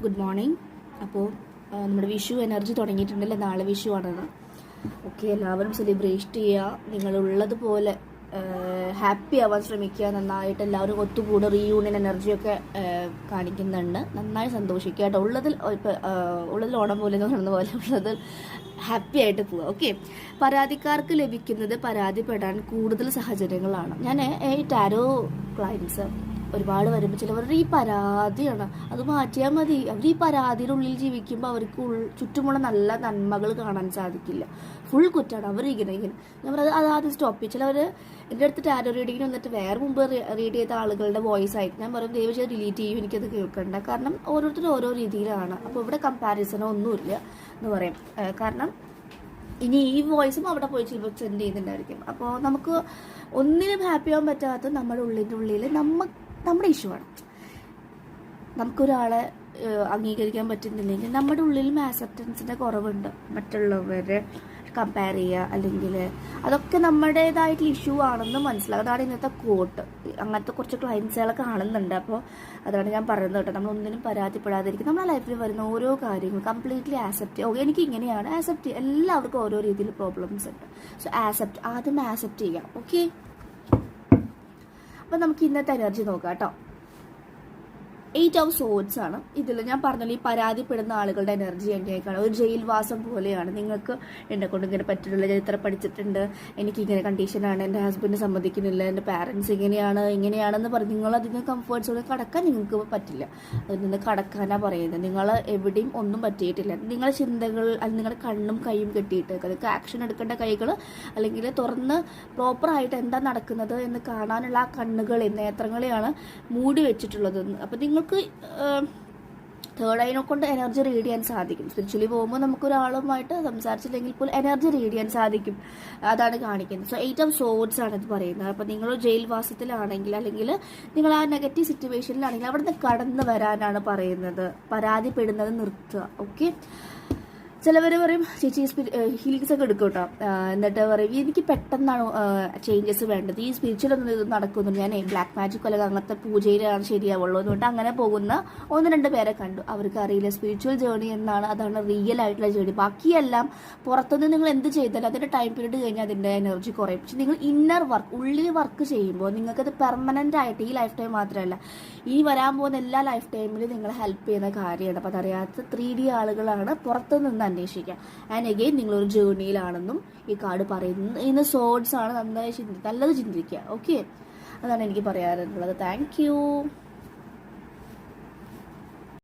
Good morning. അപ്പോൾ നമ്മുടെ Vishu energy തുടങ്ങിയിട്ടുണ്ടല്ലോ, നാളെ വിഷു ആണെന്ന്. ഓക്കെ, എല്ലാവരും സെലിബ്രേറ്റ് ചെയ്യുക. നിങ്ങളുള്ളതുപോലെ ഹാപ്പി ആവാൻ ശ്രമിക്കുക. നന്നായിട്ട് എല്ലാവരും ഒത്തുകൂടെ റീയൂണിയൻ എനർജിയൊക്കെ കാണിക്കുന്നുണ്ട്. നന്നായി സന്തോഷിക്കുക കേട്ടോ. ഉള്ളതിൽ ഓണം പോലെ നടന്ന പോലെ ഉള്ളതിൽ ഹാപ്പി ആയിട്ട് പോവുക. ഓക്കെ, പരാതിക്കാർക്ക് ലഭിക്കുന്നത് പരാതിപ്പെടാൻ കൂടുതൽ സാഹചര്യങ്ങളാണ്. ഞാൻ ഈ ടാരോ ക്ലയൻസ് ഒരുപാട് വരുമ്പോൾ ചിലവരുടെ ഈ പരാതിയാണ്, അത് മാറ്റിയാൽ മതി. അവർ ഈ പരാതിയുടെ ഉള്ളിൽ ജീവിക്കുമ്പോൾ അവർക്ക് ചുറ്റുമുള്ള നല്ല നന്മകൾ കാണാൻ സാധിക്കില്ല. ഫുൾ കുറ്റാണ് അവരിങ്ങനെ. ഞാൻ പറഞ്ഞത് അതാദ്യം സ്റ്റോപ്പ് ചെയ്യും. ചിലവർ എൻ്റെ അടുത്ത് ടാരോ റീഡിങ്ങിന് വന്നിട്ട് വേറെ മുമ്പ് റീഡ് ചെയ്ത ആളുകളുടെ വോയിസ് ആയിട്ട് ഞാൻ പറയും, ദയവ് ചെയ്ത് ഡിലീറ്റ് ചെയ്യും, എനിക്കത് കേൾക്കണ്ട. കാരണം ഓരോരുത്തരും ഓരോ രീതിയിലാണ്. അപ്പോൾ ഇവിടെ കമ്പാരിസണോ ഒന്നുമില്ല എന്ന് പറയും. കാരണം ഇനി ഈ വോയിസും അവിടെ പോയി ചിലപ്പോൾ സെൻഡ് ചെയ്യുന്നുണ്ടായിരിക്കും. അപ്പോൾ നമുക്ക് ഒന്നിനും ഹാപ്പി ആവാൻ പറ്റാത്ത നമ്മുടെ ഉള്ളിൽ നമ്മുടെ ഇഷ്യൂ ആണ്. നമുക്കൊരാളെ അംഗീകരിക്കാൻ പറ്റുന്നില്ലെങ്കിൽ നമ്മുടെ ഉള്ളിലും ആക്സെപ്റ്റൻസിൻ്റെ കുറവുണ്ട്. മറ്റുള്ളവരെ കമ്പയർ ചെയ്യുക അല്ലെങ്കിൽ അതൊക്കെ നമ്മുടേതായിട്ടുള്ള ഇഷ്യൂ ആണെന്ന് മനസ്സിലാക്കുക. അതാണ് ഇന്നത്തെ കോട്ട്. അങ്ങനത്തെ കുറച്ച് ക്ലയൻസുകളെ കാണുന്നുണ്ട്. അപ്പോൾ അതാണ് ഞാൻ പറയുന്നത് കേട്ടോ. നമ്മളൊന്നിനും പരാതിപ്പെടാതിരിക്കും. നമ്മുടെ ലൈഫിൽ വരുന്ന ഓരോ കാര്യങ്ങളും കംപ്ലീറ്റ്ലി ആക്സെപ്റ്റ് ചെയ്യുക. ഓക്കെ, എനിക്ക് ഇങ്ങനെയാണ് ആക്സെപ്റ്റ് ചെയ്യുക. എല്ലാവർക്കും ഓരോ രീതിയിൽ പ്രോബ്ലംസ് ഉണ്ട്. സോ ആദ്യം ആക്സെപ്റ്റ് ചെയ്യുക. ഓക്കെ, അപ്പോൾ നമുക്ക് ഇന്നത്തെ എനർജി നോക്കാം കേട്ടോ. 8 of Swords ആണ്. ഇതിൽ ഞാൻ പറഞ്ഞല്ലോ, ഈ പരാതിപ്പെടുന്ന ആളുകളുടെ എനർജി എങ്ങനെയൊക്കെയാണ്. ഒരു ജയിൽവാസം പോലെയാണ്. നിങ്ങൾക്ക് എന്നെ കൊണ്ട് ഇങ്ങനെ പറ്റില്ല, ഞാൻ ഇത്ര പഠിച്ചിട്ടുണ്ട്, എനിക്കിങ്ങനെ കണ്ടീഷനാണ്, എൻ്റെ ഹസ്ബൻഡ് സമ്മതിക്കുന്നില്ല, എൻ്റെ പാരൻസ് ഇങ്ങനെയാണെന്ന് പറഞ്ഞ് നിങ്ങൾ അതിൽ നിന്ന് കംഫേർട്ട് സോണിൽ കടക്കാൻ നിങ്ങൾക്ക് പറ്റില്ല. അതിൽ നിന്ന് കടക്കാനാണ് പറയുന്നത്. നിങ്ങൾ എവിടെയും ഒന്നും പറ്റിയിട്ടില്ല. നിങ്ങളുടെ ചിന്തകൾ അല്ലെങ്കിൽ നിങ്ങളുടെ കണ്ണും കൈയും കെട്ടിയിട്ട് അതൊക്കെ ആക്ഷൻ എടുക്കേണ്ട കൈകൾ അല്ലെങ്കിൽ തുറന്ന് പ്രോപ്പറായിട്ട് എന്താ നടക്കുന്നത് എന്ന് കാണാനുള്ള ആ കണ്ണുകളെ നേത്രങ്ങളെയാണ് മൂടി വെച്ചിട്ടുള്ളത്. അപ്പം നിങ്ങൾക്ക് തേർഡ് ഐനെ കൊണ്ട് എനർജി റീഡ് ചെയ്യാൻ സാധിക്കും. സ്പിരിച്വലി പോകുമ്പോൾ നമുക്ക് ഒരാളുമായിട്ട് സംസാരിച്ചില്ലെങ്കിൽ പോലും എനർജി റീഡ് ചെയ്യാൻ സാധിക്കും. അതാണ് കാണിക്കുന്നത്. സോ 8 of Swords ആണ് ഇത് പറയുന്നത്. അപ്പോൾ നിങ്ങൾ ജയിൽവാസത്തിലാണെങ്കിൽ അല്ലെങ്കിൽ നിങ്ങൾ ആ നെഗറ്റീവ് സിറ്റുവേഷനിലാണെങ്കിൽ അവിടെ നിന്ന് കടന്നു വരാനാണ് പറയുന്നത്. പരാതിപ്പെടുന്നത് നിർത്തുക. ഓക്കെ, ചിലവർ പറയും ചേച്ചി ഹീലിങ്സ് ഒക്കെ എടുക്കും കേട്ടോ. എന്നിട്ട് പറയും എനിക്ക് പെട്ടെന്നാണ് ചേഞ്ചസ് വേണ്ടത്, ഈ സ്പിരിച്വൽ ഒന്നും ഇത് നടക്കുന്നുണ്ട്, ഞാൻ ബ്ലാക്ക് മാജിക് അല്ലെങ്കിൽ അങ്ങനത്തെ പൂജയിലാണ് ശരിയാവുള്ളൂ എന്നുകൊണ്ട് അങ്ങനെ പോകുന്ന 1-2 പേരെ കണ്ടു. അവർക്ക് അറിയില്ല സ്പിരിച്വൽ ജേർണി എന്നാണ്. അതാണ് റിയൽ ആയിട്ടുള്ള ജേർണി. ബാക്കിയെല്ലാം പുറത്തുനിന്ന് നിങ്ങൾ എന്ത് ചെയ്താലും അതിൻ്റെ ടൈം പീരീഡ് കഴിഞ്ഞാൽ അതിൻ്റെ എനർജി കുറയും. പക്ഷെ നിങ്ങൾ ഇന്നർ വർക്ക്, ഉള്ളിൽ വർക്ക് ചെയ്യുമ്പോൾ നിങ്ങൾക്കത് പെർമനൻ്റ് ആയിട്ട് ഈ ലൈഫ് ടൈം മാത്രമല്ല, ഈ വരാൻ പോകുന്ന എല്ലാ ലൈഫ് ടൈമിലും നിങ്ങളെ ഹെൽപ്പ് ചെയ്യുന്ന കാര്യമാണ്. അപ്പോൾ അതറിയാത്ത 3D ആളുകളാണ് പുറത്തുനിന്ന് അന്വേഷിക്കുക. ആൻഡ് അഗെയിൻ നിങ്ങളൊരു ജേർണിയിലാണെന്നും ഈ കാർഡ് പറയുന്നത്. ഇന്ന് സോഡ്സ് ആണ്. നന്നായി നല്ലത് ചിന്തിക്കുക. ഓക്കെ, അതാണ് എനിക്ക് പറയാറുള്ളത്. Thank you.